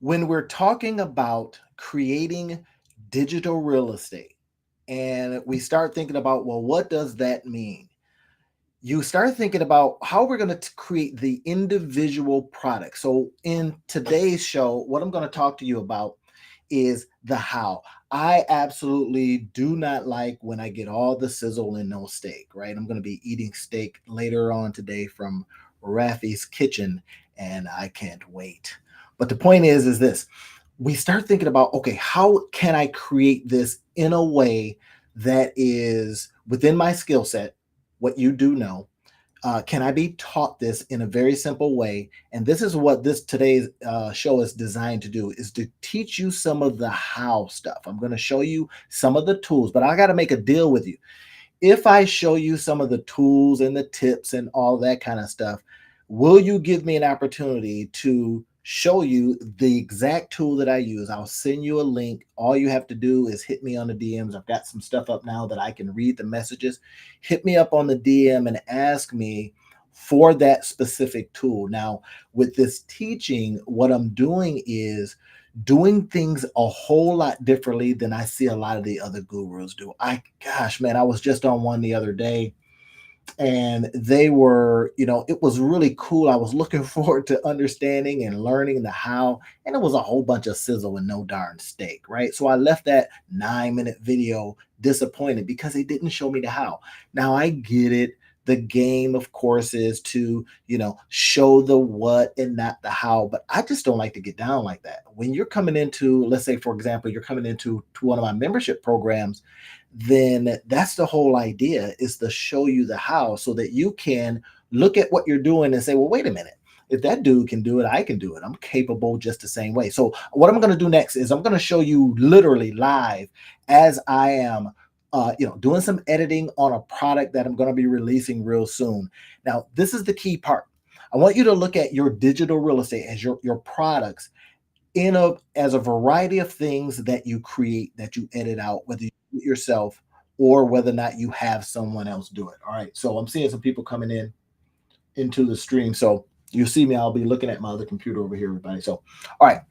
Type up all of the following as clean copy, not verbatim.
When we're talking about creating digital real estate and we start thinking about, well, what does that mean? You start thinking about how we're going to create the individual product. So, in today's show, what I'm going to talk to you about is the how. I absolutely do not like when I get all the sizzle and no steak, right? I'm going to be eating steak later on today from Rafi's Kitchen, and I can't wait. But the point is this: we start thinking about, okay, how can I create this in a way that is within my skill set, what you do know? Can I be taught this in a very simple way? And this is what this today's show is designed to do: is to teach you some of the how stuff. I'm going to show you some of the tools, but I got to make a deal with you. If I show you some of the tools and the tips and all that kind of stuff, will you give me an opportunity to show you the exact tool that I use? I'll send you a link. All you have to do is hit me on the DMs. I've got some stuff up now that I can read the messages. Hit me up on the DM and ask me for that specific tool. Now, with this teaching, what I'm doing is doing things a whole lot differently than I see a lot of the other gurus do. Gosh, man, I was just on one the other day and they were, it was really cool. I was looking forward to understanding and learning the how, and it was a whole bunch of sizzle and no darn steak, right? So I left that 9-minute video disappointed because they didn't show me the how. Now I get it. The game, of course, is to, show the what and not the how, but I just don't like to get down like that. When you're coming into, let's say, for example, you're coming into one of my membership programs, then that's the whole idea, is to show you the how so that you can look at what you're doing and say, well, wait a minute. If that dude can do it, I can do it. I'm capable just the same way. So what I'm going to do next is I'm going to show you literally live as I am doing some editing on a product that I'm going to be releasing real soon. Now, this is the key part. I want you to look at your digital real estate as your products as a variety of things that you create, that you edit out, whether you do it yourself or whether or not you have someone else do it. All right. So I'm seeing some people coming into the stream. So you see me, I'll be looking at my other computer over here, everybody. So, all right,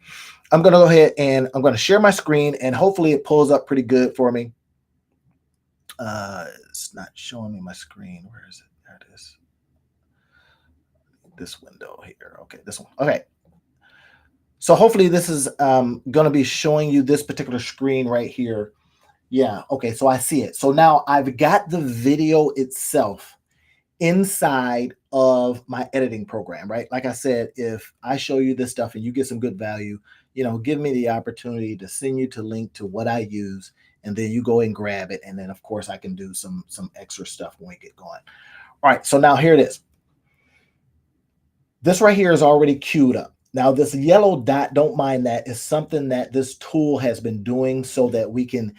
I'm going to go ahead and I'm going to share my screen and hopefully it pulls up pretty good for me. It's not showing me my screen. Where is it? There it is. This window here. Okay, this one. Okay. So hopefully this is going to be showing you this particular screen right here. Yeah. Okay. So I see it. So now I've got the video itself inside of my editing program, right? Like I said, if I show you this stuff and you get some good value, give me the opportunity to send you to link to what I use, and then you go and grab it. And then of course I can do some extra stuff when we get going. All right. So now here it is. This right here is already queued up. Now this yellow dot, don't mind that, is something that this tool has been doing so that we can,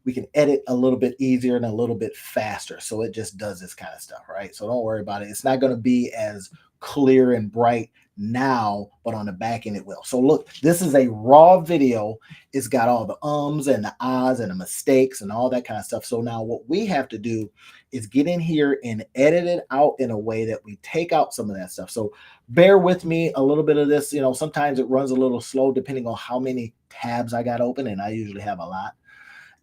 we can edit a little bit easier and a little bit faster. So it just does this kind of stuff, right? So don't worry about it. It's not going to be as clear and bright now, but on the back end it will. So look, this is a raw video. It's got all the ums and the ahs and the mistakes and all that kind of stuff. So now what we have to do is get in here and edit it out in a way that we take out some of that stuff. So bear with me a little bit of this. Sometimes it runs a little slow depending on how many tabs I got open, and I usually have a lot.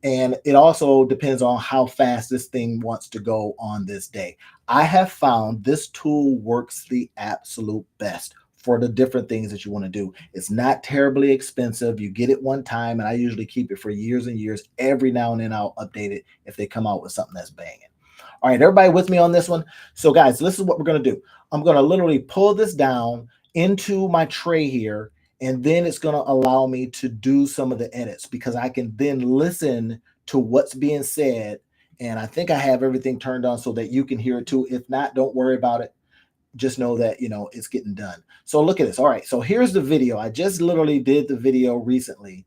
And it also depends on how fast this thing wants to go on this day. I have found this tool works the absolute best for the different things that you want to do. It's not terribly expensive. You get it one time, and I usually keep it for years and years. Every now and then I'll update it if they come out with something that's banging. All right, everybody with me on this one? So guys, this is what we're going to do. I'm going to literally pull this down into my tray here, and then it's going to allow me to do some of the edits because I can then listen to what's being said. And I think I have everything turned on so that you can hear it too. If not, don't worry about it. Just know that, it's getting done. So look at this. All right, so here's the video. I just literally did the video recently,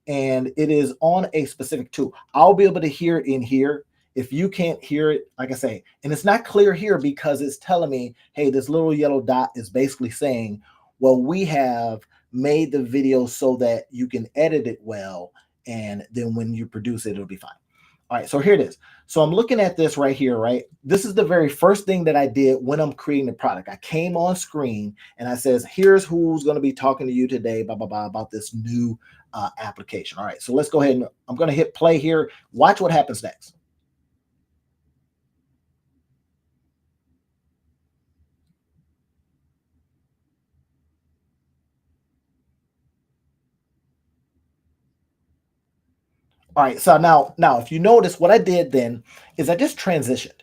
and it is on a specific tool. I'll be able to hear it in here. If you can't hear it, like I say, and it's not clear here because it's telling me, hey, this little yellow dot is basically saying, well, we have made the video so that you can edit it well, and then when you produce it, it'll be fine. All right, so here it is. So I'm looking at this right here, right? This is the very first thing that I did when I'm creating the product. I came on screen and I says, here's who's going to be talking to you today, blah, blah, blah, about this new application. All right, so let's go ahead and I'm going to hit play here. Watch what happens next. All right, so now if you notice what I did then is I just transitioned,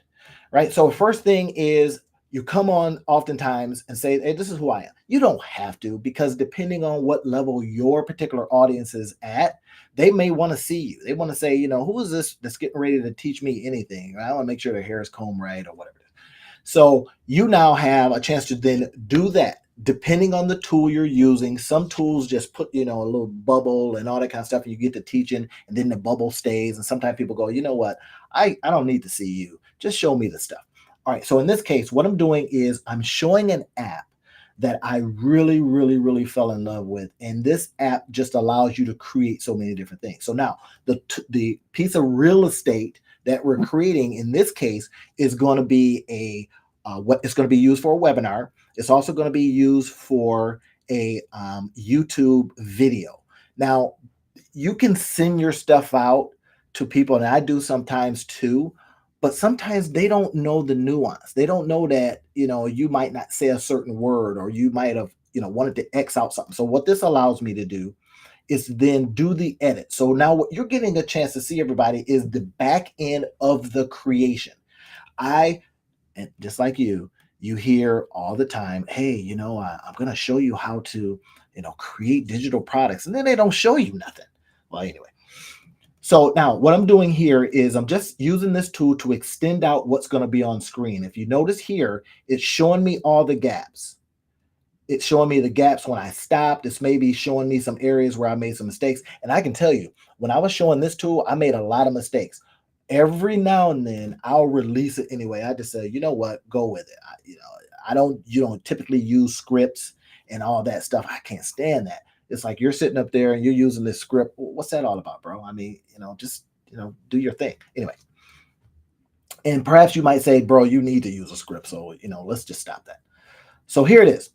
right? So first thing is you come on oftentimes and say, hey, this is who I am. You don't have to, because depending on what level your particular audience is at, they may want to see you. They want to say, who is this that's getting ready to teach me anything? I want to make sure their hair is combed right or whatever. So you now have a chance to then do that. Depending on the tool you're using, some tools just put, a little bubble and all that kind of stuff, and you get to teaching, and then the bubble stays. And sometimes people go, you know what? I don't need to see you. Just show me the stuff. All right. So in this case, what I'm doing is I'm showing an app that I really, really, really fell in love with. And this app just allows you to create so many different things. So now the piece of real estate that we're creating in this case is going to be what it's going to be used for a webinar. It's also going to be used for a YouTube video. Now, you can send your stuff out to people, and I do sometimes too, but sometimes they don't know the nuance. They don't know that, you might not say a certain word, or you might have, wanted to X out something. So what this allows me to do is then do the edit. So now what you're getting a chance to see, everybody, is the back end of the creation. And just like you hear all the time, hey, I'm going to show you how to, create digital products. And then they don't show you nothing. Well, anyway. So now what I'm doing here is I'm just using this tool to extend out what's going to be on screen. If you notice here, it's showing me all the gaps. It's showing me the gaps when I stopped. It's maybe showing me some areas where I made some mistakes. And I can tell you, when I was showing this tool, I made a lot of mistakes. Every now and then I'll release it anyway. I just say, you know what, go with it. I don't, typically use scripts and all that stuff. I can't stand that. It's like you're sitting up there and you're using this script. What's that all about, bro? I mean, just, do your thing. Anyway. And perhaps you might say, bro, you need to use a script. So, let's just stop that. So here it is.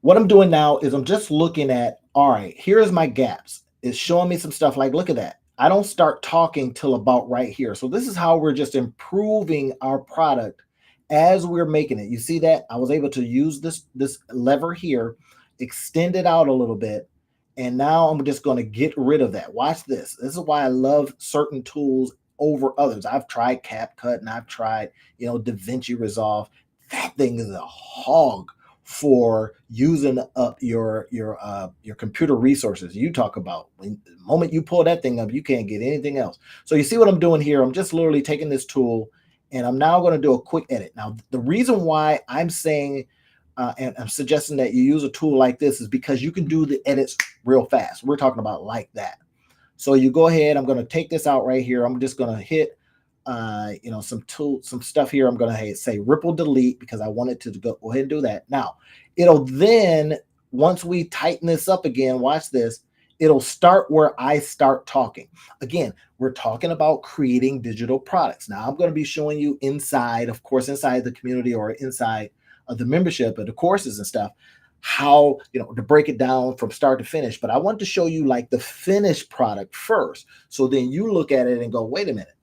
What I'm doing now is I'm just looking at, all right, here's my gaps. It's showing me some stuff like, look at that. I don't start talking till about right here. So this is how we're just improving our product as we're making it. You see that? I was able to use this lever here, extend it out a little bit, and now I'm just going to get rid of that. Watch this. This is why I love certain tools over others. I've tried CapCut and I've tried, DaVinci Resolve. That thing is a hog for using up your computer resources. You talk about when the moment you pull that thing up, you can't get anything else. So you see what I'm doing here? I'm just literally taking this tool and I'm now going to do a quick edit. Now, the reason why I'm saying and I'm suggesting that you use a tool like this is because you can do the edits real fast. We're talking about like that. So you go ahead. I'm going to take this out right here. I'm just going to hit some stuff here. I'm going to say ripple delete because I wanted to go ahead and do that. Now, it'll then, once we tighten this up again, watch this, it'll start where I start talking. Again, we're talking about creating digital products. Now, I'm going to be showing you inside, of course, inside the community or inside of the membership of the courses and stuff, how, to break it down from start to finish. But I want to show you like the finished product first. So then you look at it and go, wait a minute.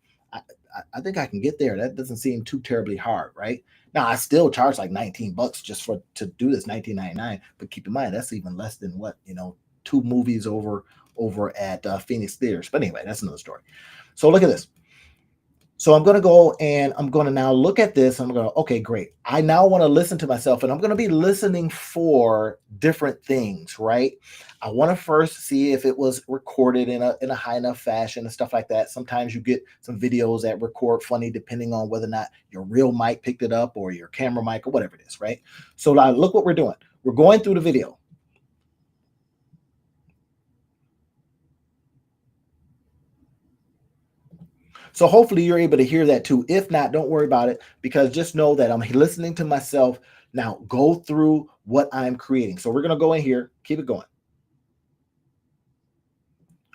I think I can get there. That doesn't seem too terribly hard, right? Now I still charge like $19 just to do this, $19.99. But keep in mind that's even less than what 2 movies over at Phoenix Theaters. But anyway, that's another story. So look at this. So I'm going to go and I'm going to now look at this. I'm going to, okay, great. I now want to listen to myself and I'm going to be listening for different things, right? I want to first see if it was recorded in a high enough fashion and stuff like that. Sometimes you get some videos that record funny depending on whether or not your real mic picked it up or your camera mic or whatever it is, right? So now look what we're doing. We're going through the video. So hopefully you're able to hear that too. If not, don't worry about it because just know that I'm listening to myself now go through what I'm creating. So we're going to go in here, keep it going.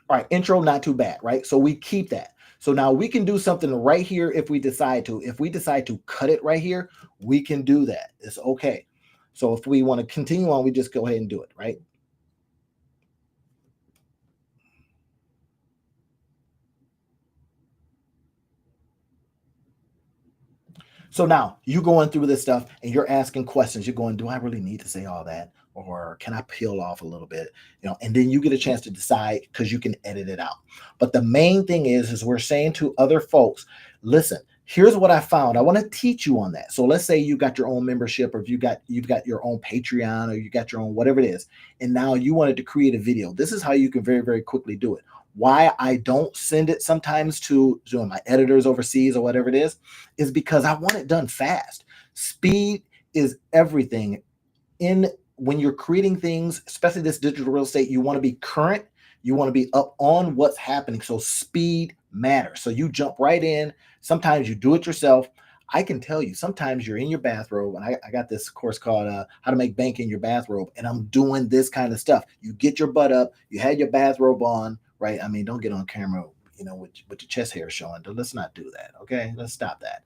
All right, intro, not too bad, right? So we keep that. So now we can do something right here if we decide to. If we decide to cut it right here, we can do that. It's okay. So if we want to continue on, we just go ahead and do it, right? So now you going through this stuff and you're asking questions. You're going, do I really need to say all that? Or can I peel off a little bit? And then you get a chance to decide because you can edit it out. But the main thing is we're saying to other folks, listen, here's what I found. I want to teach you on that. So let's say you got your own membership, or if you've got your own Patreon, or you got your own whatever it is, and now you wanted to create a video. This is how you can very, very quickly do it. Why I don't send it sometimes to my editors overseas or whatever it is because I want it done fast. Speed is everything. In When you're creating things, especially this digital real estate, you want to be current. You want to be up on what's happening. So speed matters. So you jump right in. Sometimes you do it yourself. I can tell you, sometimes you're in your bathrobe, and I got this course called How to Make Bank in Your Bathrobe, and I'm doing this kind of stuff. You get your butt up, you had your bathrobe on, right? I mean, don't get on camera, with your chest hair showing. Let's not do that, okay? Let's stop that.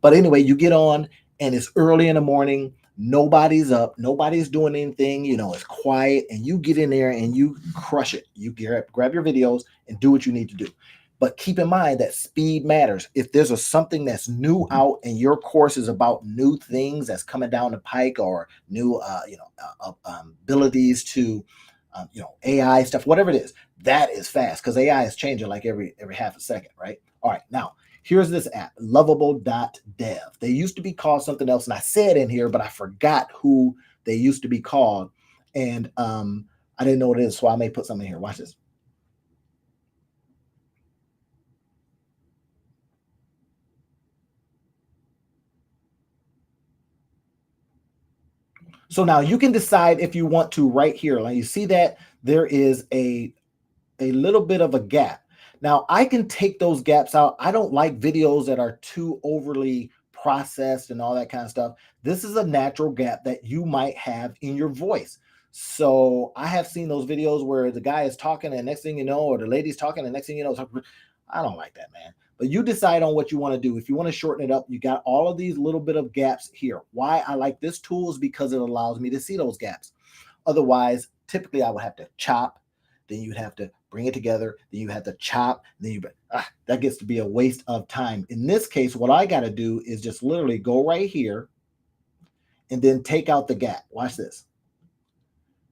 But anyway, you get on, and it's early in the morning. Nobody's up, nobody's doing anything, it's quiet, and you get in there and you crush it. You grab your videos and do what you need to do. But keep in mind that speed matters. If there's something that's new out and your course is about new things that's coming down the pike, or new abilities to AI stuff, whatever it is, that is fast because AI is changing like every half a second, right? All right, now here's this app, Lovable.dev. They used to be called something else, and I said in here, but I forgot who they used to be called, and I didn't know what it is, so I may put something here. Watch this. So now you can decide if you want to right here. Like, you see that there is a little bit of a gap. Now I can take those gaps out. I don't like videos that are too overly processed and all that kind of stuff. This is a natural gap that you might have in your voice. So I have seen those videos where the guy is talking and next thing you know, or the lady's talking and next thing you know, I don't like that, man. But you decide on what you want to do. If you want to shorten it up, you got all of these little bit of gaps here. Why I like this tool is because it allows me to see those gaps. Otherwise, typically I would have to chop, then you'd have to bring it together, then you have to chop, then that gets to be a waste of time. In this case, what I got to do is just literally go right here and then take out the gap. Watch this.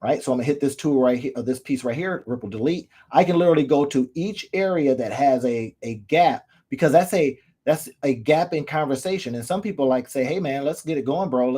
Right, so I'm gonna hit this tool right here, this piece right here, ripple delete. I can literally go to each area that has a gap, because that's a gap in conversation. And some people like say, hey man, let's get it going, bro.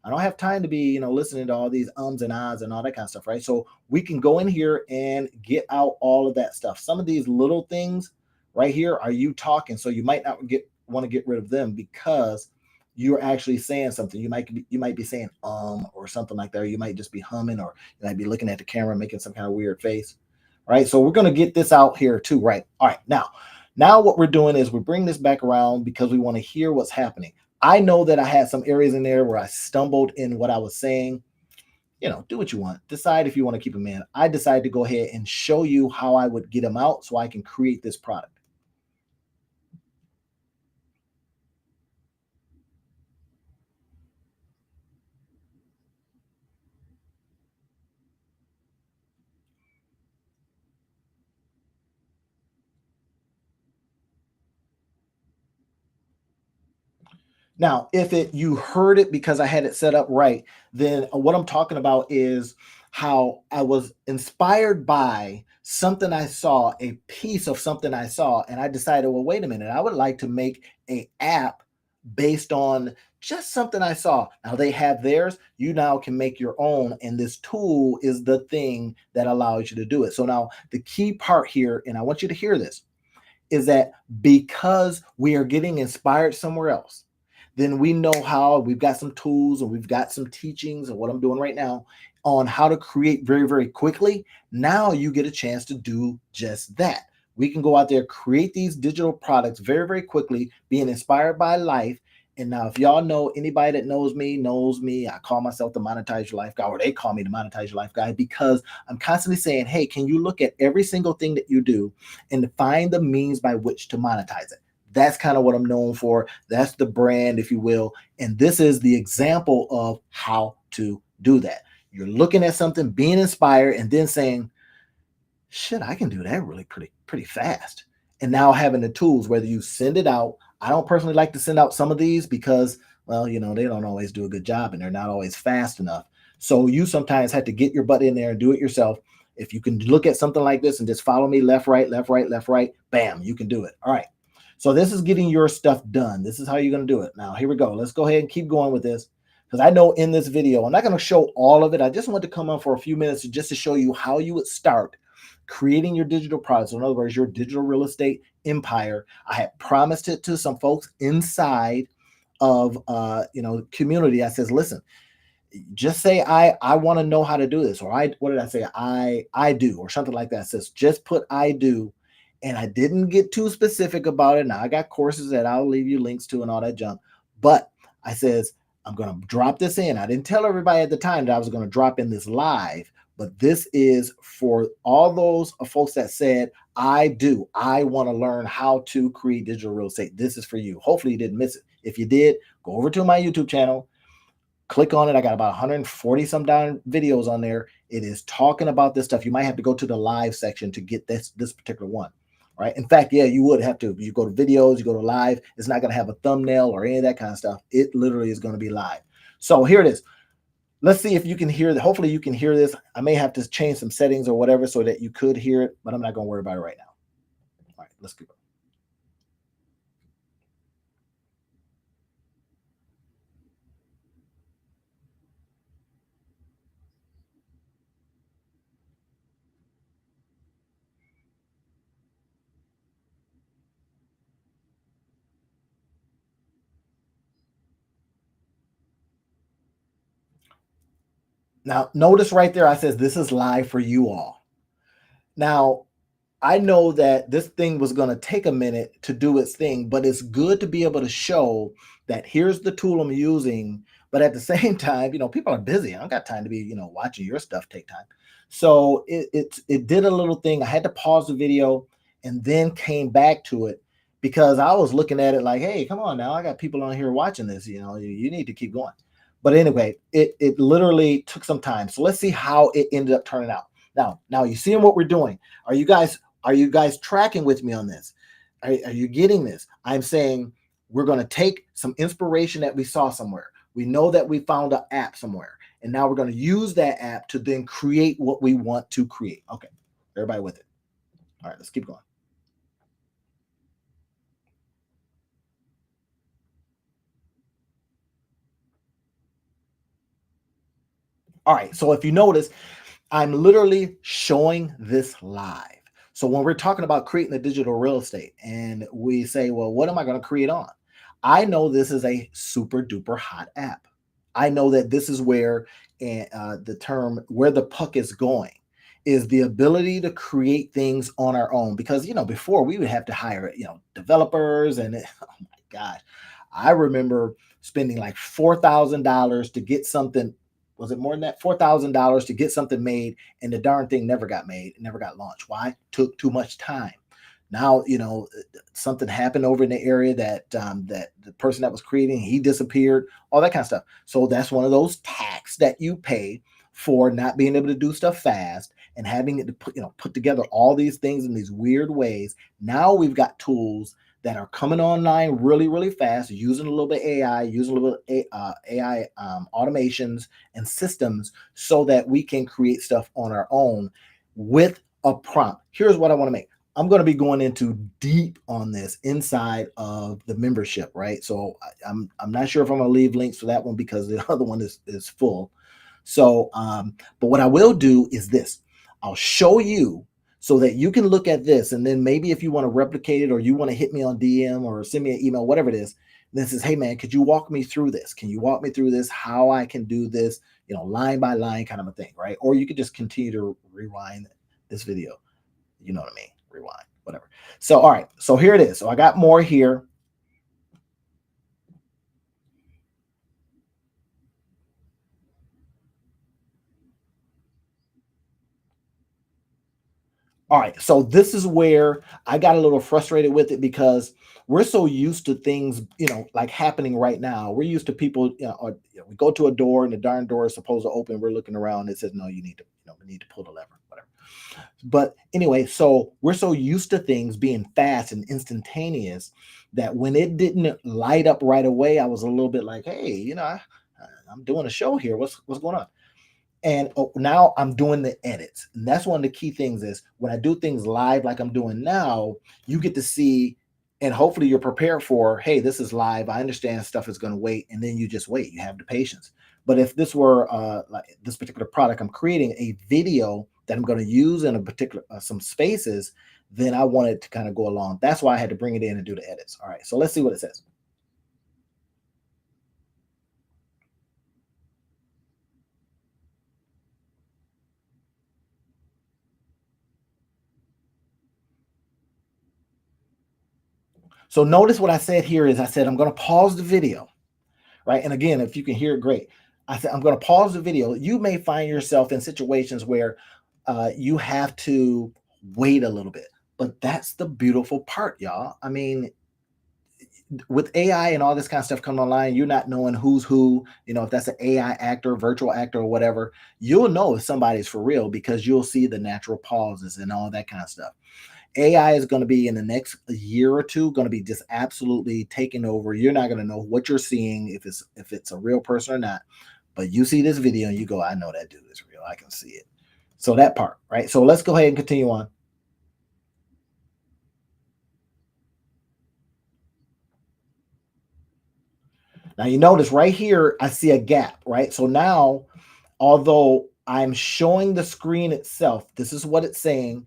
I don't have time to be, listening to all these ums and ahs and all that kind of stuff, right? So we can go in here and get out all of that stuff. Some of these little things right here are you talking, so you might not want to get rid of them because you're actually saying something. You might be saying or something like that. Or you might just be humming, or you might be looking at the camera making some kind of weird face. Right. So we're going to get this out here too. Right. All right. Now what we're doing is we bring this back around because we want to hear what's happening. I know that I had some areas in there where I stumbled in what I was saying. Do what you want. Decide if you want to keep them in. I decided to go ahead and show you how I would get them out so I can create this product. Now, if you heard it because I had it set up right, then what I'm talking about is how I was inspired by something I saw, a piece of something I saw, and I decided, well, wait a minute, I would like to make a app based on just something I saw. Now they have theirs, you now can make your own, and this tool is the thing that allows you to do it. So now the key part here, and I want you to hear this, is that because we are getting inspired somewhere else, then we know how. We've got some tools and we've got some teachings, and what I'm doing right now on how to create very, very quickly. Now you get a chance to do just that. We can go out there, create these digital products very, very quickly, being inspired by life, And now, if y'all know anybody that knows me. I call myself the Monetize Your Life guy, or they call me the Monetize Your Life guy, because I'm constantly saying, hey, can you look at every single thing that you do and find the means by which to monetize it? That's kind of what I'm known for. That's the brand, if you will. And this is the example of how to do that. You're looking at something, being inspired, and then saying, shit, I can do that really pretty fast. And now having the tools, whether you send it out. I don't personally like to send out some of these because, well, they don't always do a good job and they're not always fast enough. So you sometimes have to get your butt in there and do it yourself. If you can look at something like this and just follow me left, right, left, right, left, right, bam, you can do it. All right. So this is getting your stuff done. This is how you're going to do it. Now, here we go. Let's go ahead and keep going with this, because I know in this video, I'm not going to show all of it. I just want to come on for a few minutes just to show you how you would start creating your digital products. So in other words, your digital real estate empire. I had promised it to some folks inside of community. I says, listen, just say I want to know how to do this, or what did I say? I do, or something like that. It says just put I do. And I didn't get too specific about it. Now I got courses that I'll leave you links to and all that junk. But I says, I'm going to drop this in. I didn't tell everybody at the time that I was going to drop in this live, but this is for all those folks that said, I want to learn how to create digital real estate. This is for you. Hopefully you didn't miss it. If you did, go over to my YouTube channel, click on it. I got about 140 some down videos on there. It is talking about this stuff. You might have to go to the live section to get this particular one. Right. In fact, yeah, you would have to. You go to videos, you go to live. It's not going to have a thumbnail or any of that kind of stuff. It literally is going to be live. So here it is. Let's see if you can hear that. Hopefully you can hear this. I may have to change some settings or whatever so that you could hear it, but I'm not going to worry about it right now. All right, let's go. Now, notice right there, I says this is live for you all. Now, I know that this thing was going to take a minute to do its thing, but it's good to be able to show that here's the tool I'm using. But at the same time, people are busy. I don't got time to be, watching your stuff take time. So it did a little thing. I had to pause the video and then came back to it because I was looking at it like, hey, come on now. I got people on here watching this. You need to keep going. But anyway, it literally took some time. So let's see how it ended up turning out. Now you seeing what we're doing. Are you guys tracking with me on this? Are you getting this? I'm saying we're going to take some inspiration that we saw somewhere. We know that we found an app somewhere, and now we're going to use that app to then create what we want to create. Okay, everybody with it? All right, let's keep going. All right, so if you notice, I'm literally showing this live. So when we're talking about creating a digital real estate and we say, well, what am I going to create on? I know this is a super duper hot app. I know that this is where the term where the puck is going is the ability to create things on our own. Because, before we would have to hire, developers oh my gosh, I remember spending like $4,000 to get something. Was it more than that? $4,000 to get something made, and the darn thing never got made, never got launched. Why? Took too much time. Now, something happened over in the area that that the person that was creating, he disappeared, all that kind of stuff. So that's one of those tax that you pay for not being able to do stuff fast and having it to put together all these things in these weird ways. Now we've got tools that are coming online really, really fast, using a little bit AI, using a little bit AI automations and systems so that we can create stuff on our own with a prompt. Here's what I want to make. I'm going to be going into deep on this inside of the membership, right? So I'm not sure if I'm going to leave links for that one because the other one is full. So, but what I will do is this. I'll show you so that you can look at this, and then maybe if you want to replicate it or you want to hit me on DM or send me an email, whatever it is, then says, hey man, could you walk me through this? Can you walk me through this? How I can do this, line by line kind of a thing, right? Or you could just continue to rewind this video. You know what I mean? Rewind, whatever. So, all right. So here it is. So I got more here. All right, so this is where I got a little frustrated with it because we're so used to things, like happening right now. We're used to people, or, we go to a door and the darn door is supposed to open. We're looking around and it says, no, you need to, we need to pull the lever, whatever. But anyway, so we're so used to things being fast and instantaneous that when it didn't light up right away, I was a little bit like, hey, I'm doing a show here. What's going on? And now I'm doing the edits. And that's one of the key things is when I do things live like I'm doing now, you get to see and hopefully you're prepared for, hey, this is live. I understand stuff is going to wait. And then you just wait. You have the patience. But if this were like this particular product, I'm creating a video that I'm going to use in a particular some spaces, then I wanted to kind of go along. That's why I had to bring it in and do the edits. All right. So let's see what it says. So notice what I said here is I said, I'm going to pause the video, right? And again, if you can hear it, great. I said, I'm going to pause the video. You may find yourself in situations where you have to wait a little bit, but that's the beautiful part, y'all. I mean, with AI and all this kind of stuff coming online, you're not knowing who's who, if that's an AI actor, virtual actor, or whatever, you'll know if somebody's for real because you'll see the natural pauses and all that kind of stuff. AI is going to be in the next year or two going to be just absolutely taking over. You're not going to know what you're seeing if it's a real person or not. But you see this video and you go, I know that dude is real. I can see it. So that part, right? So let's go ahead and continue on. Now you notice right here, I see a gap, right? So now, although I'm showing the screen itself, this is what it's saying.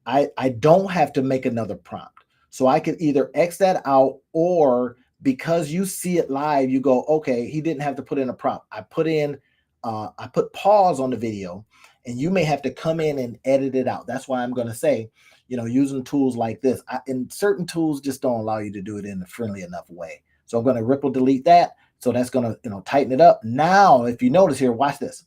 I don't have to make another prompt. So I could either X that out or because you see it live, you go, okay, he didn't have to put in a prompt. I put pause on the video and you may have to come in and edit it out. That's why I'm going to say, using tools like this, and certain tools just don't allow you to do it in a friendly enough way. So I'm going to ripple delete that. So that's going to, tighten it up. Now, if you notice here, watch this.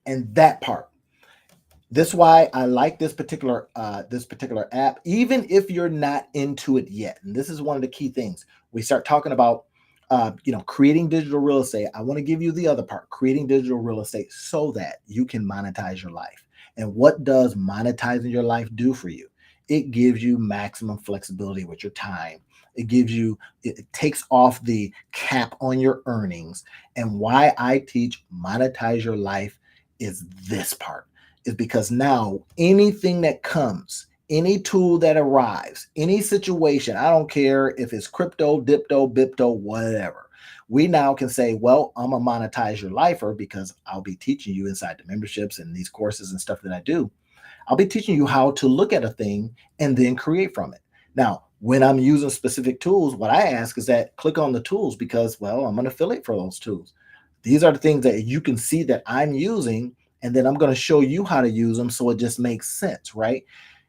And that part. This is why I like this particular app, even if you're not into it yet. And this is one of the key things. We start talking about creating digital real estate. I want to give you the other part, creating digital real estate so that you can monetize your life. And what does monetizing your life do for you? It gives you maximum flexibility with your time. It takes off the cap on your earnings. And why I teach monetize your life is this part is because now anything that comes, any tool that arrives, any situation, I don't care if it's crypto, dipto, bipto, whatever. We now can say, well, I'm gonna monetize your lifer because I'll be teaching you inside the memberships and these courses and stuff that I do. I'll be teaching you how to look at a thing and then create from it. Now, when I'm using specific tools, what I ask is that click on the tools because, well, I'm an affiliate for those tools. These are the things that you can see that I'm using, and then I'm going to show you how to use them so it just makes sense, right?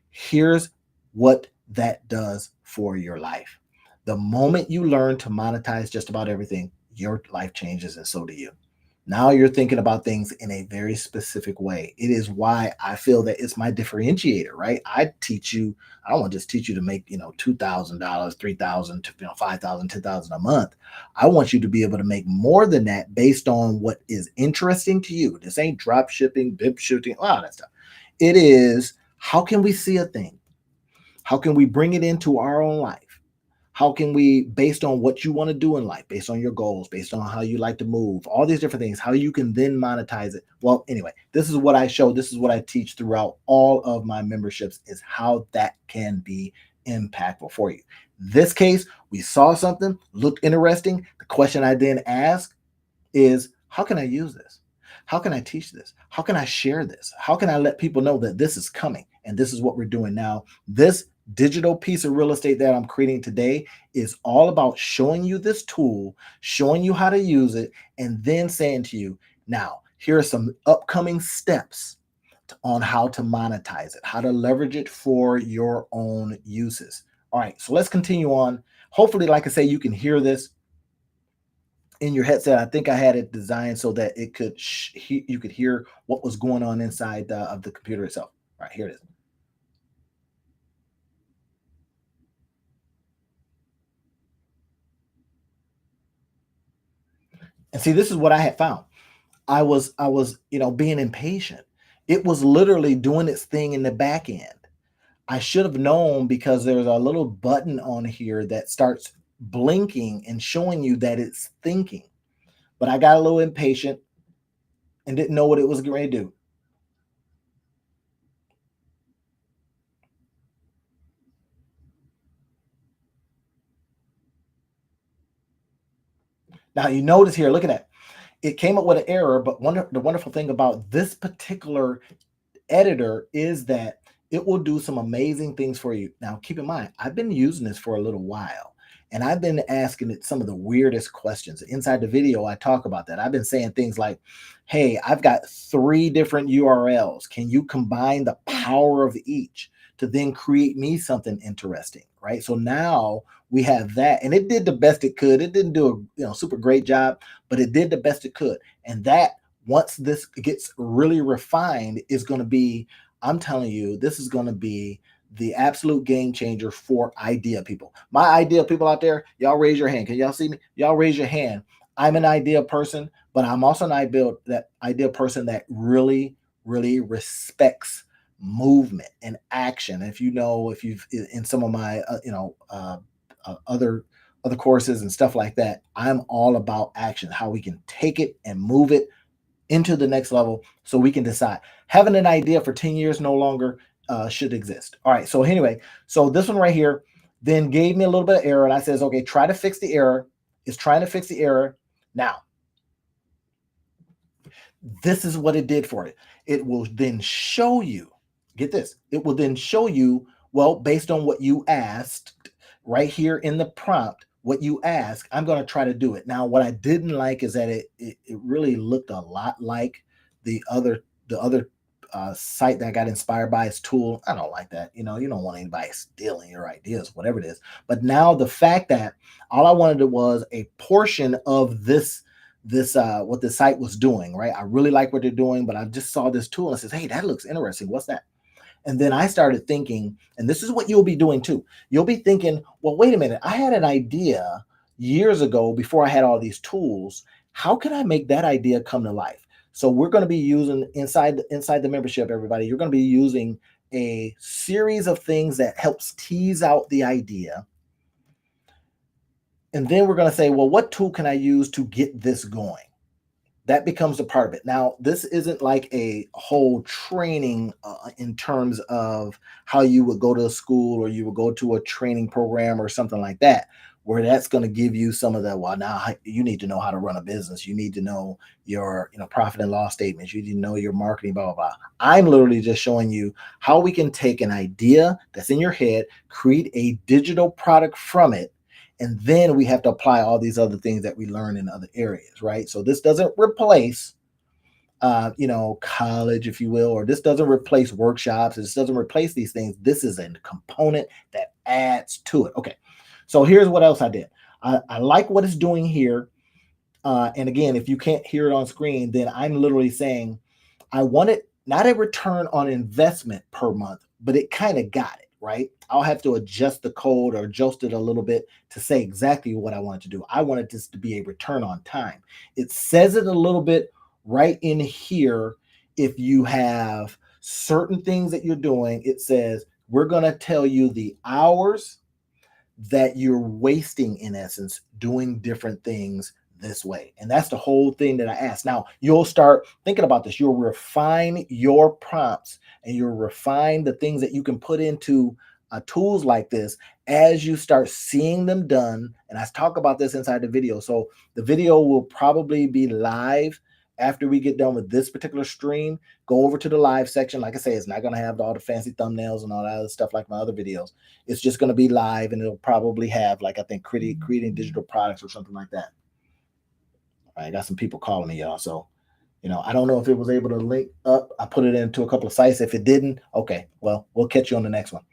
Here's what that does for your life. The moment you learn to monetize just about everything, your life changes, and so do you. Now you're thinking about things in a very specific way. It is why I feel that it's my differentiator, right? I don't want to just teach you to make, $2,000, 3,000, 5,000, 10,000 a month. I want you to be able to make more than that based on what is interesting to you. This ain't drop shipping, bib shooting, all that stuff. It is how can we see a thing? How can we bring it into our own life? How can we, based on what you want to do in life, based on your goals, based on how you like to move, all these different things, how you can then monetize it? Well, anyway, this is what I show. This is what I teach throughout all of my memberships is how that can be impactful for you. This case, we saw something, looked interesting. The question I then ask is, how can I use this? How can I teach this? How can I share this? How can I let people know that this is coming and this is what we're doing now? This digital piece of real estate that I'm creating today is all about showing you this tool, showing you how to use it, and then saying to you, now, here are some upcoming steps on how to monetize it, how to leverage it for your own uses. All right, so let's continue on. Hopefully, like I say, you can hear this in your headset. I think I had it designed so that it could you could hear what was going on inside of the computer itself. All right, here it is. And see, this is what I had found. I was being impatient. It was literally doing its thing in the back end. I should have known because there's a little button on here that starts blinking and showing you that it's thinking. But I got a little impatient and didn't know what it was getting ready to do. Now you notice here, look at that. It came up with an error, but the wonderful thing about this particular editor is that it will do some amazing things for you. Now, keep in mind, I've been using this for a little while and I've been asking it some of the weirdest questions. Inside the video, I talk about that. I've been saying things like, hey, I've got 3 different URLs. Can you combine the power of each to then create me something interesting, right? So now we have that, and it did the best it could. It didn't do a super great job, but it did the best it could. And that, once this gets really refined, is going to be, I'm telling you, this is going to be the absolute game changer for idea people. My idea people out there, y'all raise your hand. Can y'all see me? Y'all raise your hand. I'm an idea person, but I'm also an idea person that really, really respects movement and action. If if you've in some of my other courses and stuff like that, I'm all about action, how we can take it and move it into the next level so we can decide. Having an idea for 10 years no longer should exist. All right. So anyway, so this one right here then gave me a little bit of error. And I says, okay, try to fix the error. It's trying to fix the error. Now, this is what it did for it. It will then show you, get this, it will then show you, well, based on what you asked right here in the prompt, what you ask, I'm going to try to do it. Now, what I didn't like is that it really looked a lot like the other site that I got inspired by, its tool. I don't like that. You don't want anybody stealing your ideas, whatever it is. But now the fact that all I wanted was a portion of this what the site was doing, right? I really like what they're doing, but I just saw this tool and says, hey, that looks interesting. What's that? And then I started thinking, and this is what you'll be doing too. You'll be thinking, well, wait a minute. I had an idea years ago before I had all these tools. How can I make that idea come to life? So we're going to be using inside the membership, everybody, you're going to be using a series of things that helps tease out the idea. And then we're going to say, well, what tool can I use to get this going? That becomes a part of it. Now, this isn't like a whole training in terms of how you would go to a school or you would go to a training program or something like that, where that's going to give you some of the, well, now you need to know how to run a business. You need to know your profit and loss statements. You need to know your marketing, blah, blah, blah. I'm literally just showing you how we can take an idea that's in your head, create a digital product from it, and then we have to apply all these other things that we learn in other areas, right? So this doesn't replace, college, if you will, or this doesn't replace workshops. This doesn't replace these things. This is a component that adds to it. Okay, so here's what else I did. I like what it's doing here. And again, if you can't hear it on screen, then I'm literally saying I wanted not a return on investment per month, but it kind of got it, right? I'll have to adjust the code or adjust it a little bit to say exactly what I wanted to do. I wanted this to be a return on time. It says it a little bit right in here. If you have certain things that you're doing, it says, we're going to tell you the hours that you're wasting, in essence, doing different things this way. And that's the whole thing that I asked. Now, you'll start thinking about this. You'll refine your prompts and you'll refine the things that you can put into tools like this as you start seeing them done. And I talk about this inside the video. So the video will probably be live after we get done with this particular stream. Go over to the live section. Like I say, it's not going to have all the fancy thumbnails and all that other stuff like my other videos. It's just going to be live, and it'll probably have, like, I think creating digital products or something like that. All right, I got some people calling me, y'all. So, I don't know if it was able to link up. I put it into a couple of sites. If it didn't, okay, well, we'll catch you on the next one.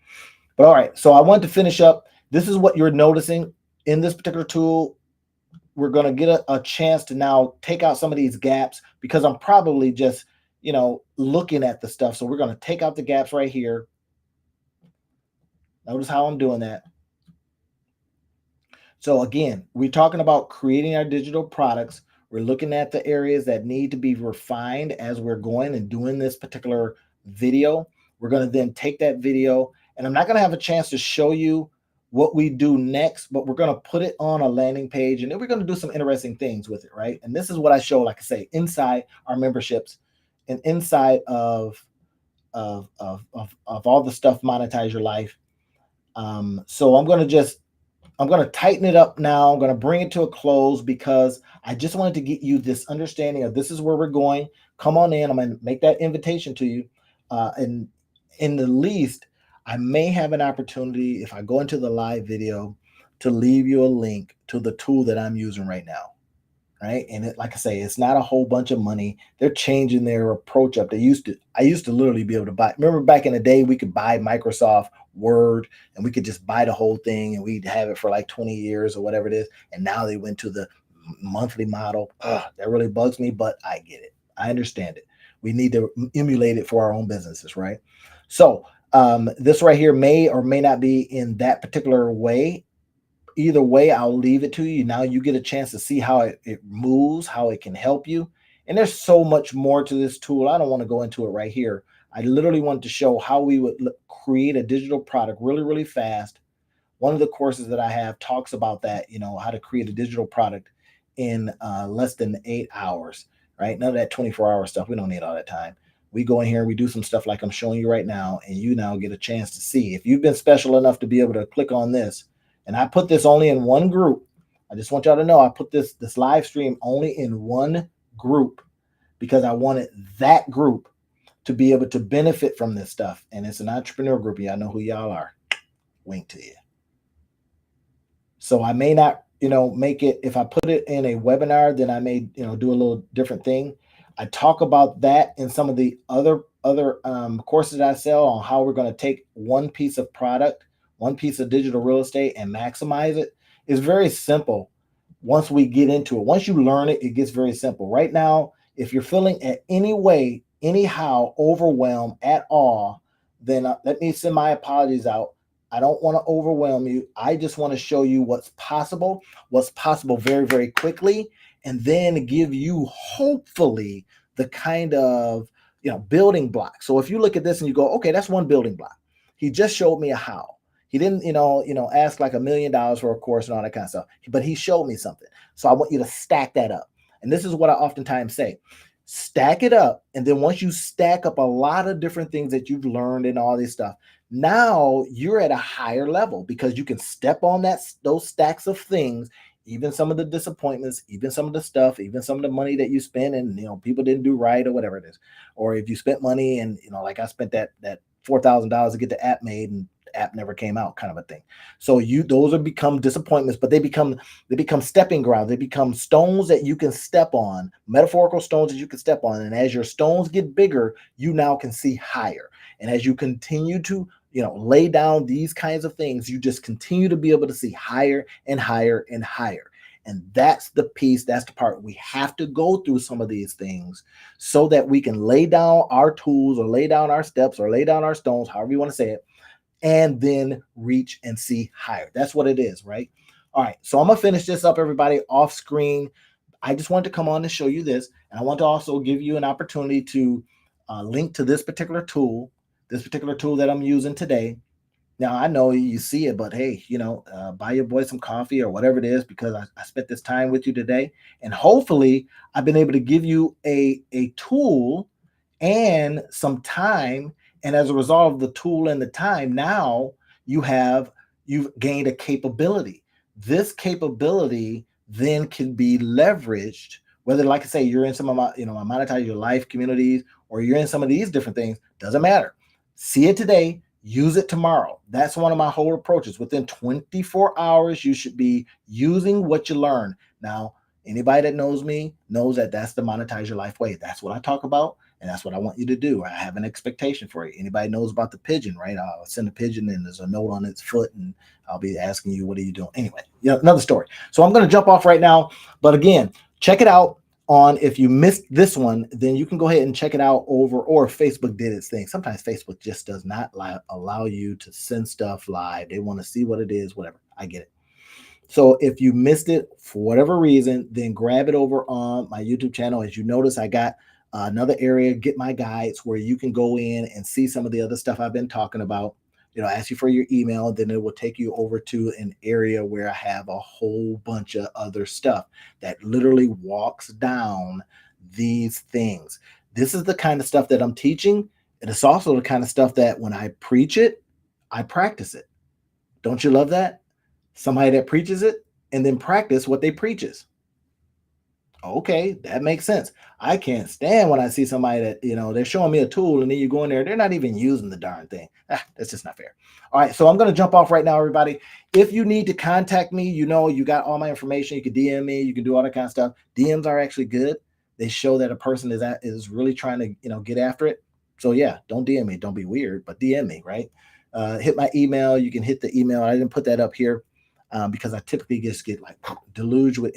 But all right, so I wanted to finish up. This is what you're noticing in this particular tool we're going to get a chance to now take out some of these gaps because I'm probably just, looking at the stuff. So we're going to take out the gaps right here. Notice how I'm doing that. So again, we're talking about creating our digital products. We're looking at the areas that need to be refined as we're going and doing this particular video. We're going to then take that video, and I'm not going to have a chance to show you what we do next, but we're going to put it on a landing page, and then we're going to do some interesting things with it, right? And this is what I show, like I say, inside our memberships and inside of all the stuff Monetize Your Life. So I'm going to tighten it up now. I'm going to bring it to a close because I just wanted to get you this understanding of this is where we're going. Come on in. I'm going to make that invitation to you. And in the least, I may have an opportunity, if I go into the live video, to leave you a link to the tool that I'm using right now. Right. And like I say, it's not a whole bunch of money. They're changing their approach up. I used to literally be able to buy. Remember back in the day, we could buy Microsoft Word and we could just buy the whole thing and we'd have it for like 20 years or whatever it is. And now they went to the monthly model. That really bugs me, but I get it. I understand it. We need to emulate it for our own businesses. Right. So this right here may or may not be in that particular way. Either way, I'll leave it to you. Now you get a chance to see how it moves, how it can help you. And there's so much more to this tool. I don't want to go into it right here. I literally want to show how we would create a digital product really, really fast. One of the courses that I have talks about that, how to create a digital product in less than 8 hours, right? None of that 24-hour stuff. We don't need all that time. We go in here, we do some stuff like I'm showing you right now, and you now get a chance to see. If you've been special enough to be able to click on this, and I put this only in one group. I just want y'all to know I put this live stream only in one group because I wanted that group to be able to benefit from this stuff. And it's an entrepreneur group. Y'all know who y'all are. Wink to you. So I may not, make it, if I put it in a webinar, then I may, do a little different thing. I talk about that in some of the other courses that I sell on how we're going to take one piece of product, one piece of digital real estate and maximize it. Is very simple. Once we get into it, once you learn it, it gets very simple. Right now, if you're feeling at any way, anyhow, overwhelmed at all, then let me send my apologies out. I don't want to overwhelm you. I just want to show you what's possible very, very quickly, and then give you hopefully the kind of, building block. So if you look at this and you go, okay, that's one building block. He just showed me a how. He didn't, ask like $1 million for a course and all that kind of stuff, but he showed me something. So I want you to stack that up. And this is what I oftentimes say, stack it up. And then once you stack up a lot of different things that you've learned and all this stuff, now you're at a higher level because you can step on those stacks of things, even some of the disappointments, even some of the stuff, even some of the money that you spend and, people didn't do right or whatever it is. Or if you spent money and, like I spent that $4,000 to get the app made and app never came out, kind of a thing. So those have become disappointments, but they become stepping grounds. They become stones that you can step on, metaphorical stones that you can step on. And as your stones get bigger, you now can see higher. And as you continue to, lay down these kinds of things, you just continue to be able to see higher and higher and higher. And that's the piece, that's the part we have to go through some of these things so that we can lay down our tools or lay down our steps or lay down our stones, however you want to say it, and then reach and see higher. That's what it is, right? All right, so I'm going to finish this up, everybody, off screen. I just wanted to come on and show you this, and I want to also give you an opportunity to link to this particular tool that I'm using today. Now, I know you see it, but hey, buy your boy some coffee or whatever it is because I spent this time with you today, and hopefully I've been able to give you a tool and some time. And as a result of the tool and the time, now you've gained a capability. This capability then can be leveraged, whether, like I say, you're in some of my, my Monetize Your Life communities, or you're in some of these different things, doesn't matter. See it today, use it tomorrow. That's one of my whole approaches. Within 24 hours, you should be using what you learn. Now, anybody that knows me knows that that's the Monetize Your Life way. That's what I talk about. And that's what I want you to do. I have an expectation for you. Anybody knows about the pigeon, right? I'll send a pigeon and there's a note on its foot and I'll be asking you, what are you doing? Anyway, another story. So I'm going to jump off right now. But again, check it out on, if you missed this one, then you can go ahead and check it out over, or Facebook did its thing. Sometimes Facebook just does not allow you to send stuff live. They want to see what it is, whatever. I get it. So if you missed it for whatever reason, then grab it over on my YouTube channel. As you notice, I got another area, Get My Guides, where you can go in and see some of the other stuff I've been talking about. Ask you for your email, then it will take you over to an area where I have a whole bunch of other stuff that literally walks down these things. This is the kind of stuff that I'm teaching. And it's also the kind of stuff that when I preach it, I practice it. Don't you love that? Somebody that preaches it and then practice what they preaches. Okay, that makes sense. I can't stand when I see somebody that, they're showing me a tool and then you go in there, they're not even using the darn thing. That's just not fair. All right, so I'm going to jump off right now, everybody. If you need to contact me, you got all my information. You can DM me, you can do all that kind of stuff. DMs are actually good. They show that a person is really trying to, get after it. So yeah, don't DM me. Don't be weird, but DM me, right? Hit my email. You can hit the email. I didn't put that up here because I typically just get like deluged with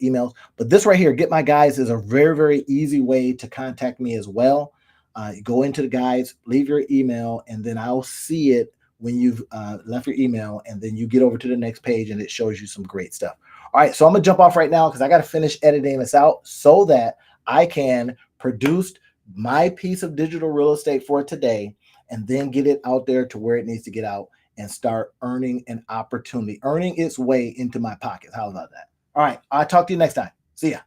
emails. But this right here, Get My Guides, is a very, very easy way to contact me as well. Go into the guides, leave your email, and then I'll see it when you've left your email, and then you get over to the next page and it shows you some great stuff. All right, so I'm gonna jump off right now because I got to finish editing this out so that I can produce my piece of digital real estate for today and then get it out there to where it needs to get out and start earning an opportunity, earning its way into my pockets. How about that? All right, I'll talk to you next time. See ya.